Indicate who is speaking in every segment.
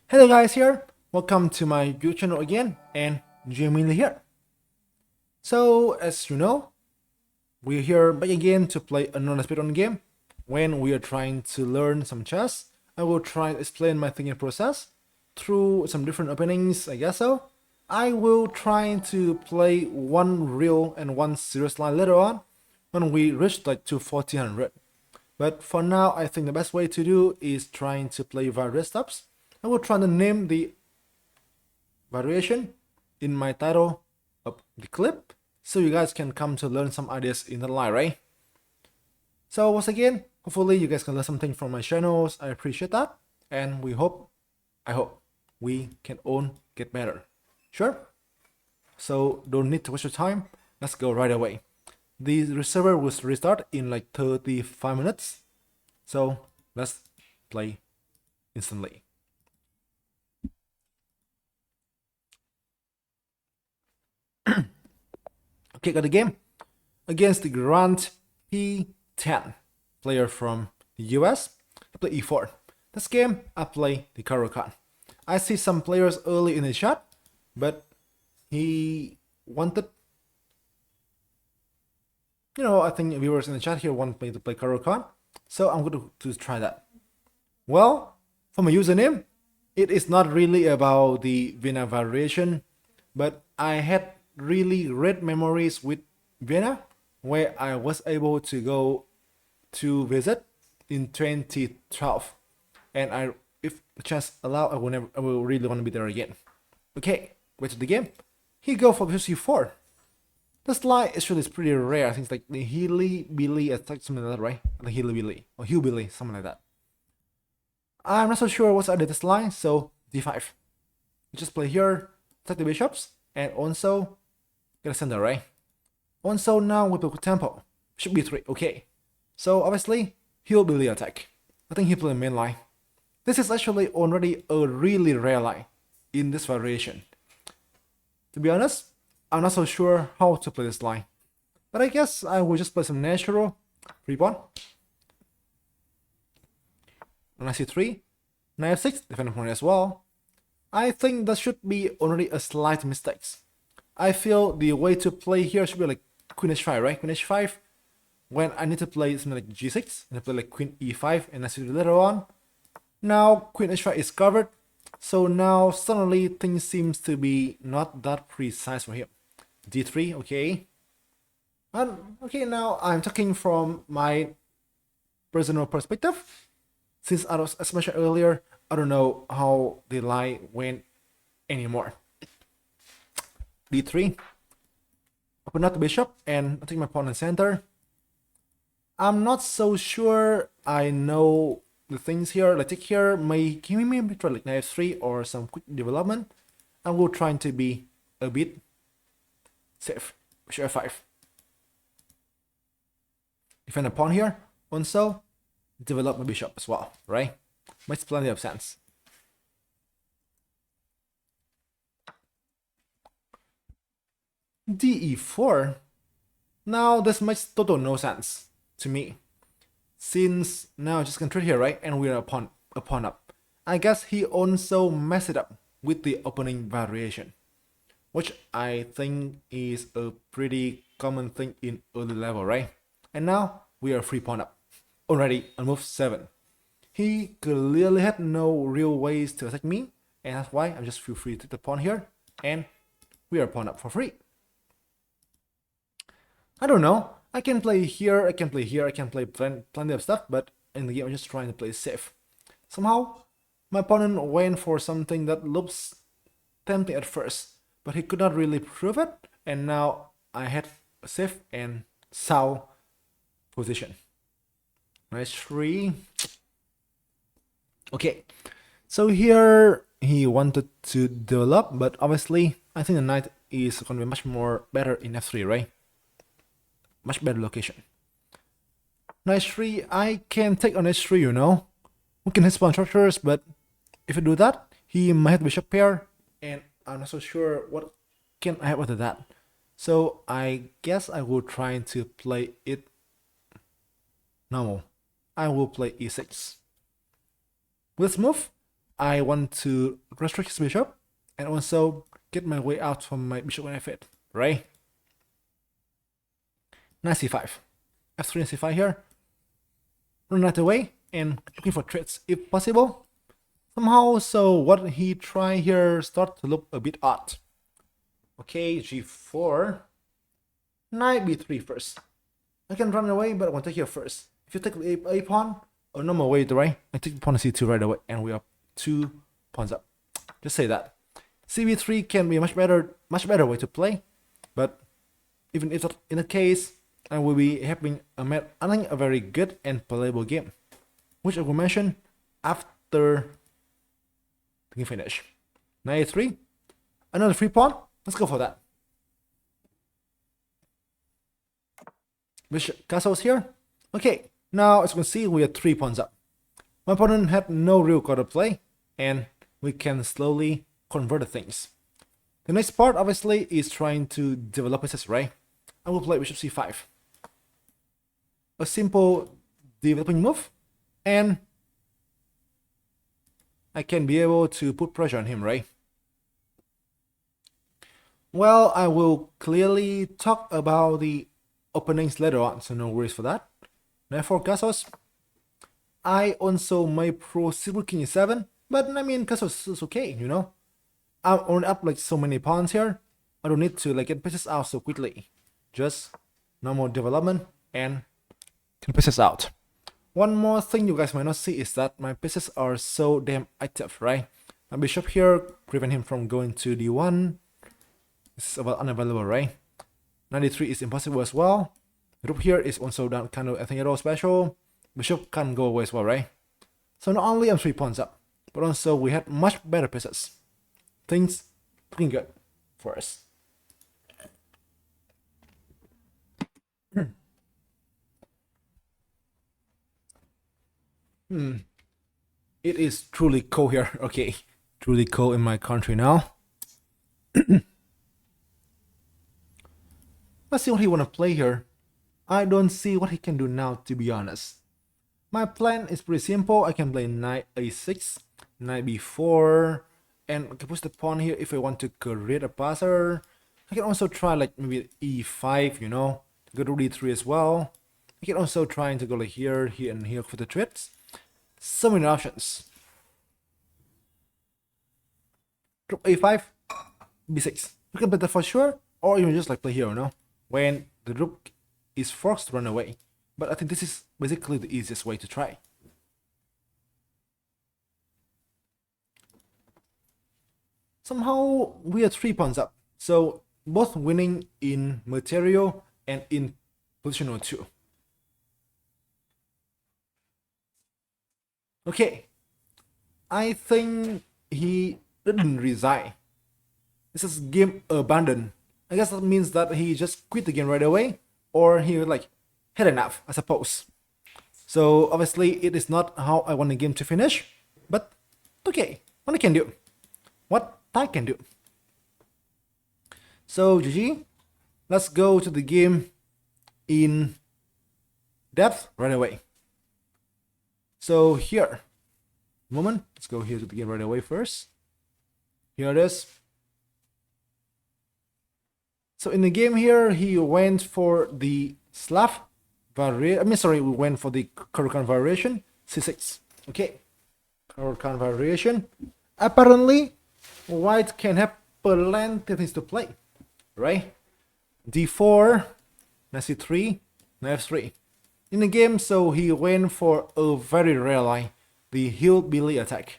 Speaker 1: Hello guys here, welcome to my YouTube channel again, and Minh Le here. So as you know, we're here back again to play another speedrun game. When we are trying to learn some chess, I will try to explain my thinking process through some different openings, I guess so. I will try to play one real and one serious line later on when we reach like to 1400. But for now, I think the best way to do is trying to play various stops. I will try to name the variation in my title of the clip so you guys can come to learn some ideas in the line, right? So once again, hopefully you guys can learn something from my channels. I appreciate that, and I hope we can all get better. Sure? So don't need to waste your time. Let's go right away. The server will restart in like 35 minutes. So let's play instantly. Okay, got the game against the Grant P10 player from the US. I play E4. This game, I play the Caro Kann. I see some players early in the chat, but he wanted, I think viewers in the chat here want me to play Caro Kann, so I'm going to try that. Well, for my username, it is not really about the Vienna variation, but I had really great memories with Vienna, where I was able to go to visit in 2012, and if the chance allow, I will really want to be there again. Okay, back to the game. He go for c4. The slide actually is pretty rare. I think it's like the Hilly-Billy attack, something like that, right? The Hilly-Billy or Hillbilly, something like that. I'm not so sure what's under this line, so d5. You just play here, attack the bishops, and also get a center, right? Also now with the tempo, should be 3, okay. So obviously, he'll be the attack. I think he played main line. This is actually already a really rare line in this variation. To be honest, I'm not so sure how to play this line. But I guess I will just play some natural, free pawn. Knight c3, knight f6, defend opponent as well. I think that should be already a slight mistake. I feel the way to play here should be like queen h5, right? Queen h5. When I need to play something like g6, and I play like queen e5, and I see later on. Now queen h5 is covered, so now suddenly things seems to be not that precise for him. d3, okay. And okay, now I'm talking from my personal perspective. Since as mentioned earlier, I don't know how the line went anymore. d3. Open up the bishop and I take my pawn in center. I'm not so sure I know the things here. Like take here, can we maybe try like knight f3 or some quick development? I will try to be a bit safe. Bishop f5. Defend a pawn here. Also, develop my bishop as well, right? Makes plenty of sense. de4. Now this makes total no sense to me, since now I just can trade here, right? And we're a pawn up. I guess he also messed it up with the opening variation, which I think is a pretty common thing in early level, right? And now we are free pawn up, already on move 7. He clearly had no real ways to attack me, and that's why I'm just feel free to take the pawn here, and we are pawn up for free. I don't know. I can play here, I can play here, I can play plenty of stuff, but in the game I'm just trying to play safe. Somehow, my opponent went for something that looks tempting at first, but he could not really prove it, and now I had a safe and sound position. Knight 3. Okay, so here he wanted to develop, but obviously I think the knight is going to be much more better in f3, right? Much better location. Knight 3, I can take on h3, you know. We can hit spawn structures, but if I do that, he might have bishop pair, and I'm not so sure what can I have after that. So I guess I will try to play it normal. I will play e6. With this move, I want to restrict his bishop and also get my way out from my bishop when I fit, right? Knight c5. f3 and c5 here. Run that away and looking for threats if possible. Somehow, so what he try here start to look a bit odd. Okay, g4. Knight b3 first. I can run away, but I want to take here first. If you take the a pawn, or no more way, right? I take the pawn to c2 right away, and we are 2 pawns up. Just say that. cb3 can be a much better way to play, but even if not in the case, I will be having I think a very good and playable game, which I will mention after the game finish. Knight a3, another free pawn. Let's go for that. Bishop castles here. Okay, now as you can see, we are 3 pawns up. My opponent had no real card to play, and we can slowly convert things. The next part, obviously, is trying to develop pieces, right? I will play bishop c5. A simple developing move, and I can be able to put pressure on him, right? Well, I will clearly talk about the openings later on, so no worries for that. Knight 4 castles. I also may proceed with king e7, but I mean castles is okay, you know. I'm already up like so many pawns here. I don't need to like get pieces out so quickly. Just normal development and get pieces out. One more thing you guys might not see is that my pieces are so damn active, right? My bishop here prevent him from going to d1. This is about unavailable, right? 93 is impossible as well. Rook here is also done kind of anything at all special. Bishop can't go away as well, right? So not only I'm 3 pawns up, but also we had much better pieces. Things looking good for us. It is truly cold here. Okay, truly cold in my country now. Let's see what he wanna play here. I don't see what he can do now, to be honest. My plan is pretty simple. I can play knight a6, knight b4, and I can push the pawn here if I want to create a passer. I can also try like maybe e5, you know, go to d3 as well. I can also try to go like here, here, and here for the threats. So many options. Rook a5, b6. You can play that for sure, or even just like play here, you know, when the rook is forced to run away. But I think this is basically the easiest way to try. Somehow we are 3 pawns up, so both winning in material and in positional too. Okay, I think he didn't resign. This is game abandoned. I guess that means that he just quit the game right away, or he like had enough, I suppose. So obviously it is not how I want the game to finish, but okay, what I can do, what I can do. So GG, let's go to the game in depth right away. So here, moment, let's go here to the game right away first. Here it is. So in the game here, he went for the Slav variation. We went for the Caro Kann variation, c6. Okay, Caro Kann variation. Apparently, white can have plenty of things to play, right? d4, knight c3, knight f3. In the game, so he went for a very rare line, the hillbilly attack,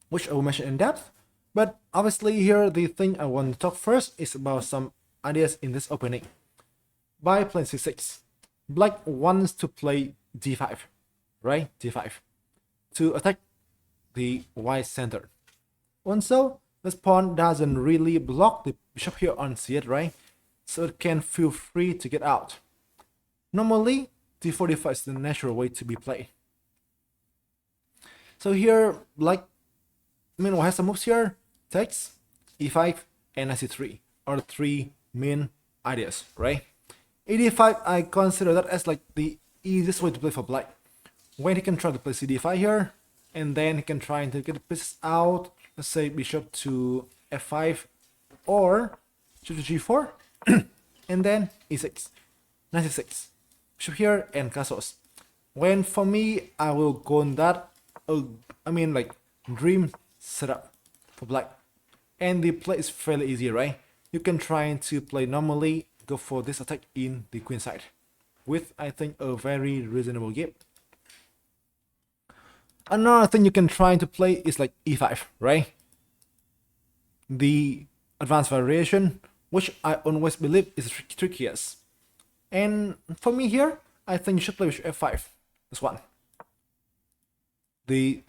Speaker 1: which I will mention in depth. But obviously here, the thing I want to talk first is about some ideas in this opening. By playing c6, black wants to play d5, right? d5, to attack the white center. Also, this pawn doesn't really block the bishop here on c8, right? So it can feel free to get out. Normally, d4, d5 is the natural way to be played. So here, black, meanwhile, has some moves here. Takes, e5, and knight c3 are the 3 main ideas, right? e5, I consider that as like the easiest way to play for black. When he can try to play cd5 here, and then he can try to get the pieces out. Let's say bishop to f5 or bishop to g4 and then e6, knight c6, bishop here and castles. When for me, I will go on that like dream setup for black, and the play is fairly easy, right? You can try to play normally, go for this attack in the queen side with, I think, a very reasonable game. Another thing you can try to play is like e5, right? The advanced variation, which I always believe is trickiest. And for me here, I think you should play with f5. This one. The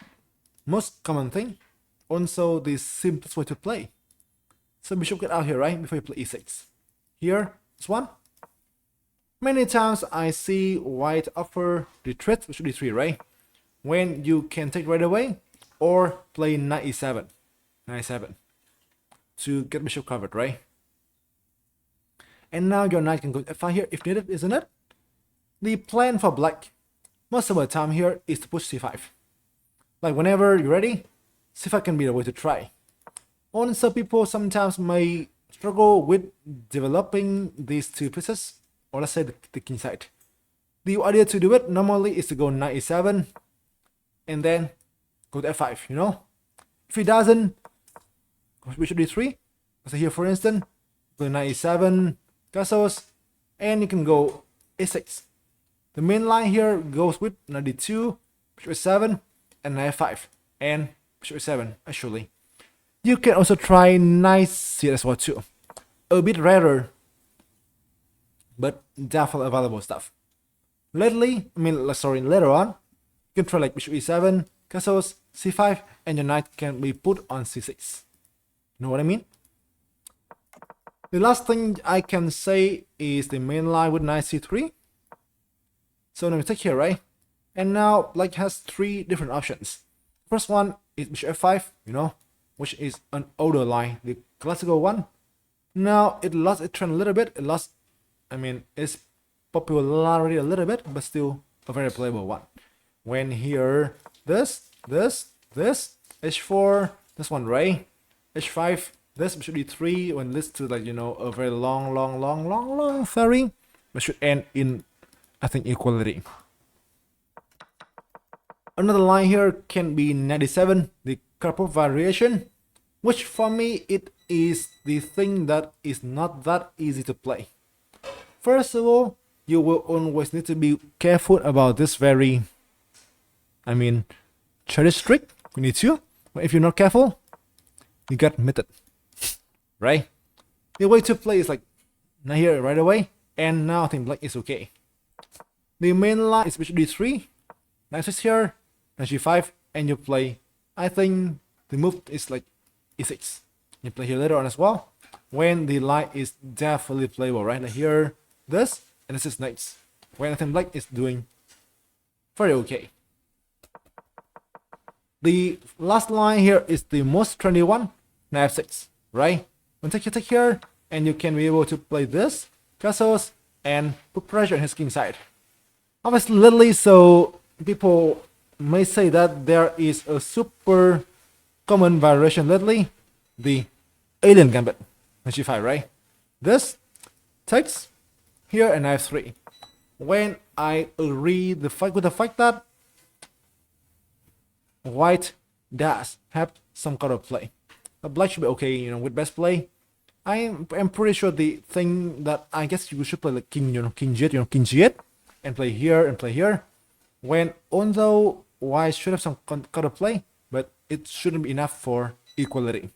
Speaker 1: most common thing, also the simplest way to play. So bishop get out here, right? Before you play e6. Here, this one. Many times I see white offer retreat, which should be 3, right? When you can take right away, or play knight e7. Knight e7. To get bishop covered, right? And now your knight can go f5 here if needed, isn't it? The plan for black, most of the time here, is to push c5. Like whenever you're ready, c5 can be the way to try. Also, people sometimes may struggle with developing these two pieces, or let's say the king side. The idea to do it normally is to go knight e7 and then go to f5, you know? If he doesn't, bishop d3. So here, for instance, go knight e7, castles, and you can go a6. The main line here goes with knight d2, bishop e7, and knight f5, and bishop e7 actually. You can also try knight c8 as well too. A bit rarer, but definitely available stuff. Later on, you can try like bishop e7, castles, c5, and your knight can be put on c6. Know what I mean? The last thing I can say is the main line with knight c3. So now we take here, right? And now black has 3 different options. First one is bishop f5, you know, which is an older line, the classical one. Now it lost its trend a little bit. Its popularity a little bit, but still a very playable one. When here, this, h4, this one, right? h5, this should be 3 when this to like, you know, a very long ferry, but should end in, I think, equality. Another line here can be knight d7, the Caro variation, which for me it is the thing that is not that easy to play. First of all, you will always need to be careful about this very, cherish trick. You need to, but if you're not careful, you get mitted, right? The way to play is like now here right away, and now I think black is okay. The main line is bishop d3, knight is here, knight g5, and you play. I think the move is like e6. You play here later on as well, when the line is definitely playable, right? Like here, this, and this is knights. When I think black is doing very okay. The last line here is the most trendy one, knight f6, right? When you take here, and you can be able to play this, castles, and put pressure on his king side. Obviously, lately, so people may say that there is a super common variation lately, the alien gambit, knight g5, right? This takes here and f3. When I agree with the fact that white does have some kind of play, but black should be okay, you know, with best play. I'm pretty sure the thing that I guess you should play like king g8, and play here and play here. When although white should have some kind of play, but it shouldn't be enough for equality.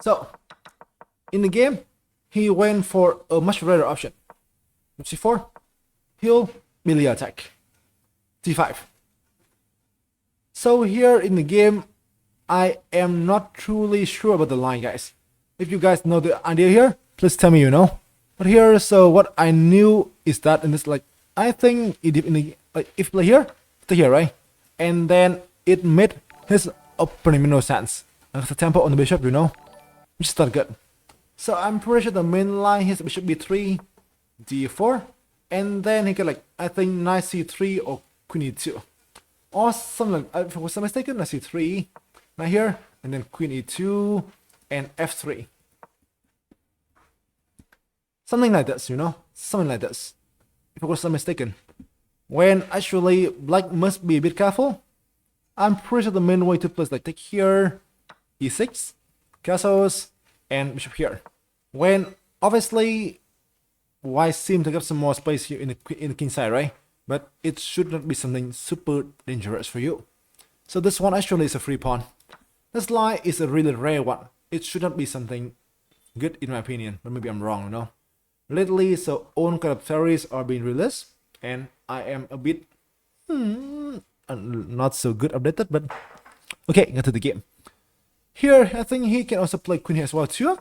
Speaker 1: So in the game, he went for a much rarer option. c4, he'll melee attack. c5. So here in the game, I am not truly sure about the line, guys. If you guys know the idea here, please tell me you know. But here, so what I knew is that in this, like, I think it in the, like, if play here, stay here, right? And then it made his opening no sense. There's a tempo on the bishop, you know, which is not good. So I'm pretty sure the main line here is bishop b3, d4, and then he can, like, I think knight c3 or queen e2. Or something like, if I was not mistaken, let's see 3, right here, and then queen e2, and f3. Something like this, you know? Something like this. If I was not mistaken. When actually black must be a bit careful. I'm pretty sure the main way to play is like take here, e6, castles, and bishop here. When obviously white seem to have some more space here in the king side, right? But it should not be something super dangerous for you. So this one actually is a free pawn. This line is a really rare one. It should not be something good in my opinion, but maybe I'm wrong, you know. Lately, so own kind of theories are being released, and I am a bit not so good updated, but okay, get to the game. Here, I think he can also play queen here as well too,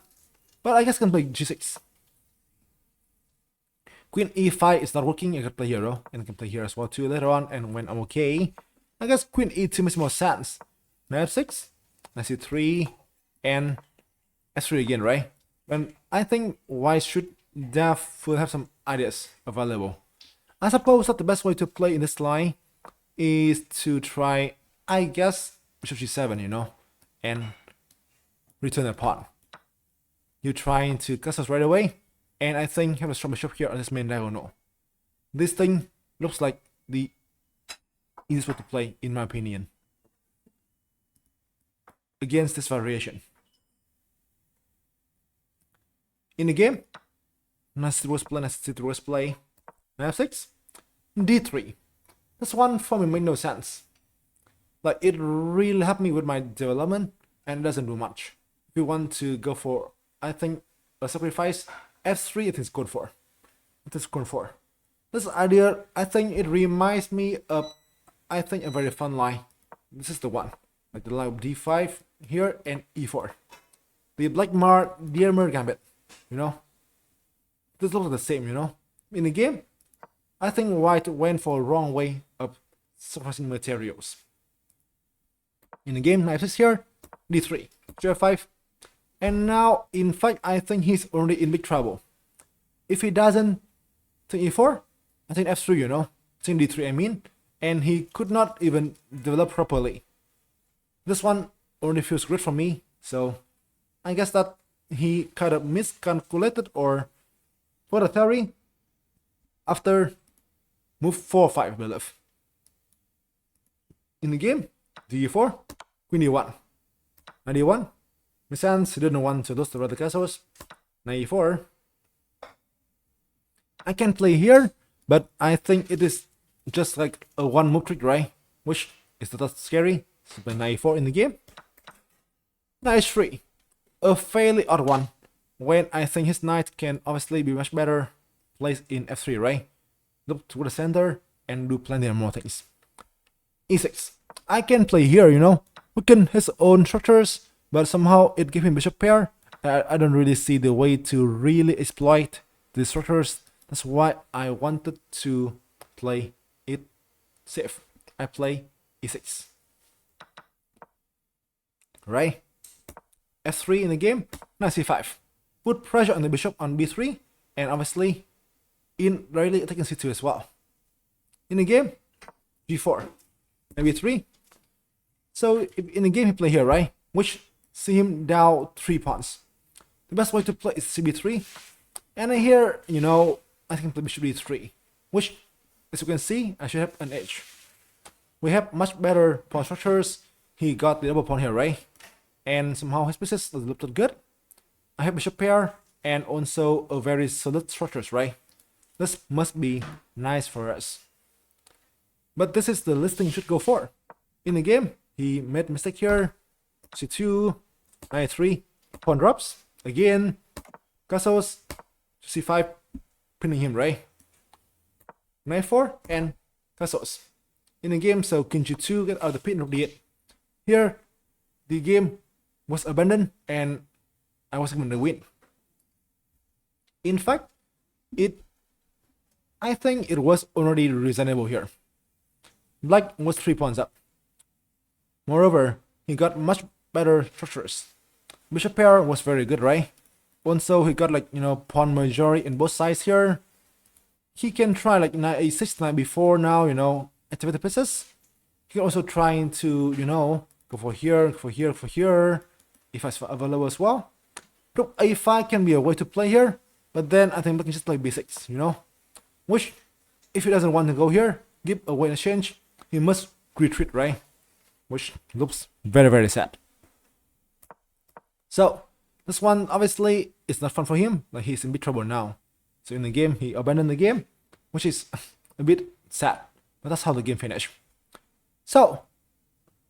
Speaker 1: but I guess I can play g6. Queen e5 is not working. I can play here though, and I can play here as well too later on. And when I'm okay, I guess queen e2 makes more sense. f6, let's see 3, and f3 again, right? And I think white should definitely have some ideas available. I suppose that the best way to play in this line is to try, I guess, bishop g7, you know, and return a pawn. You're trying to castle right away, and I think have a strong bishop here on this main diagonal. This thing looks like the easiest way to play, in my opinion, against this variation. In the game, nice play, f6, d3. This one for me made no sense. Like, it really helped me with my development, and it doesn't do much. If you want to go for, I think, a sacrifice, f3 it is good for. It is good for. This idea, I think it reminds me of, I think, a very fun line. This is the one. Like the line of d5 here and e4. The Dearmer gambit, you know? This looks the same, you know? In the game, I think white went for a wrong way of sacrificing materials. In the game, knight is here, d3, g5, and now, in fact, I think he's already in big trouble. If he doesn't take e4, I think f3, you know, take d3, I mean, and he could not even develop properly. This one only feels good for me, so I guess that he kind of miscalculated, or for the theory, after move 4-5, I believe. In the game, d4, queen e1, knight e1, makes sense, he didn't want to lose the other castles, knight e4. I can play here, but I think it is just like a one move trick, right? Which is not scary. So play knight e4 in the game. Knight h3, a fairly odd one, when I think his knight can obviously be much better placed in f3, right? Look to the center and do plenty of more things. e6, I can play here, you know, weaken his own structures, but somehow it gives him bishop pair. I don't really see the way to really exploit the structures. That's why I wanted to play it safe. I play e6. Right? f3 in the game, knight c5. Put pressure on the bishop on b3, and obviously indirectly attacking c2 as well. In the game, g4, and b3. So in the game he play here, right? Which see him down 3 pawns. The best way to play is cb3, and here, you know, I can play bishop d3, which, as you can see, I should have an edge. We have much better pawn structures. He got the double pawn here, right? And somehow his pieces looked good. I have bishop pair and also a very solid structures, right? This must be nice for us. But this is the listing you should go for. In the game, he made mistake here. c2, knight 3, pawn drops. Again, castles, c5, pinning him, right? Knight 4 and castles. In the game, so king g2 get out of the pin of the 8. Here, the game was abandoned and I was going to win. In fact, I think it was already reasonable here. Black was 3 pawns up. Moreover, he got much better structures. Bishop pair was very good, right? Also, he got like, you know, pawn majority in both sides here. He can try like knight a6 knight before now, you know, activate the pieces. You can also try to, go for here, for here, for here, if it's available as well. Rook a5 can be a way to play here, but then I think we can just play b6, which, if he doesn't want to go here, give away an exchange, he must retreat, right? Which looks very, very sad. So this one obviously is not fun for him, like he's in big trouble now. So in the game, he abandoned the game, which is a bit sad, but that's how the game finished. So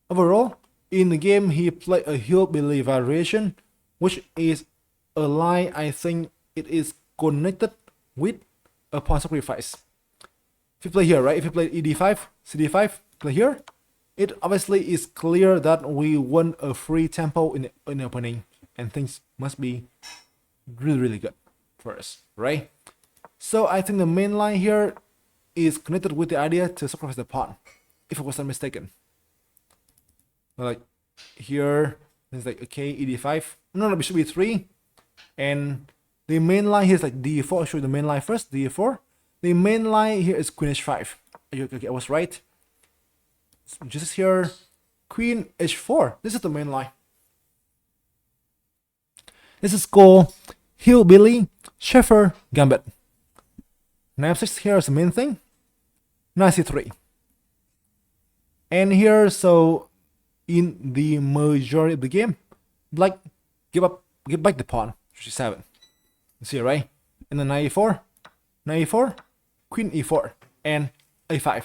Speaker 1: overall, in the game, he played a hillbilly variation, which is a line I think it is connected with a pawn sacrifice. If you play here, right? If you play ed5, cd5, play here, it obviously is clear that we want a free tempo in the opening, and things must be really, really good for us, right? So I think the main line here is connected with the idea to sacrifice the pawn, if I was not mistaken. Like here, it's like okay, ed5, no, bishop e3, and the main line here is like d4. I'll show you the main line first, d4. The main line here is queen h5. Okay, I was right. Just here, queen h4. This is the main line. This is called hillbilly Sheffer gambit. Knight f6 here is the main thing. Knight c3. And here, so in the majority of the game, like give back the pawn, g7. You see, right? And then knight e4, queen e4, and a5.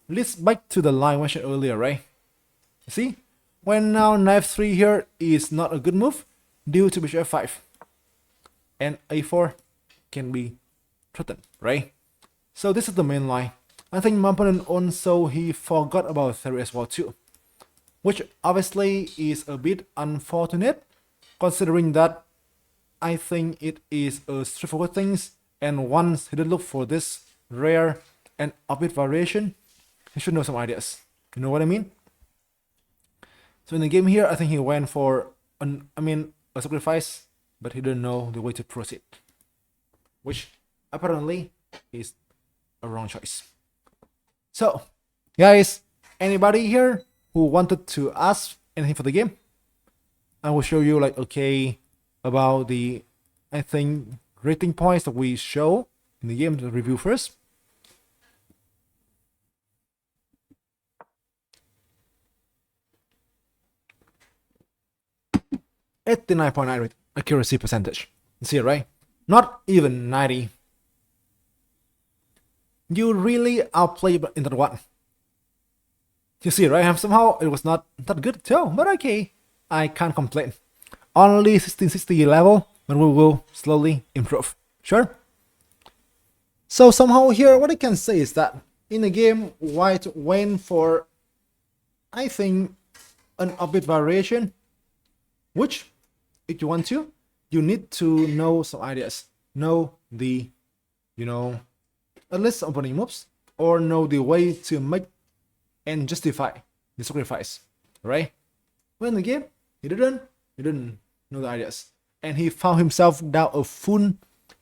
Speaker 1: Leads back to the line mentioned earlier, right? You see? When now knight f3 here is not a good move due to bishop f5. And a4 can be threatened, right? So this is the main line. I think my opponent also, he forgot about theory as well too, which obviously is a bit unfortunate, considering that I think it is a straightforward thing, and once he did look for this rare and upbeat variation, he should know some ideas. You know what I mean? So in the game here, I think he went for a sacrifice, but he didn't know the way to proceed, which apparently is a wrong choice. So, guys, anybody here who wanted to ask anything for the game, I will show you like okay about the I think rating points that we show in the game to review first. .9 accuracy percentage. You see it, right? Not even 90. You really outplayed in that one. You see, right? Somehow it was not that good too, but okay, I can't complain. Only 1660 level, but we will slowly improve. Sure. So somehow here, what I can say is that in the game, White went for, I think, an upbeat variation, which, if you want to, you need to know some ideas, know the, at least opening moves, or know the way to make and justify the sacrifice, right? Well, in the game, he didn't know the ideas, and he found himself down a full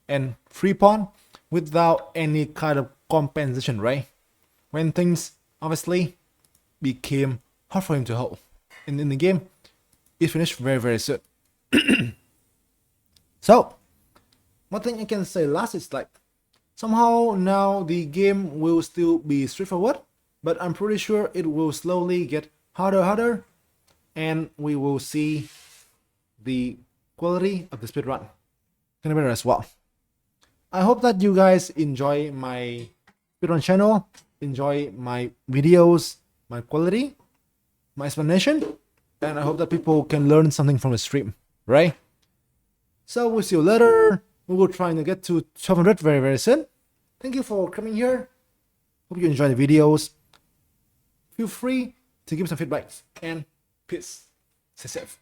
Speaker 1: and free pawn without any kind of compensation, right? When things obviously became hard for him to hold. And in the game, it finished very, very soon. So, one thing I can say last is like, somehow now the game will still be straightforward, but I'm pretty sure it will slowly get harder, and we will see the quality of the speedrun getting better as well. I hope that you guys enjoy my speedrun channel, enjoy my videos, my quality, my explanation, and I hope that people can learn something from the stream, right? So we'll see you later. We will try to get to 1200 very, very soon. Thank you for coming here. Hope you enjoy the videos. Feel free to give some feedback, and peace. Stay safe.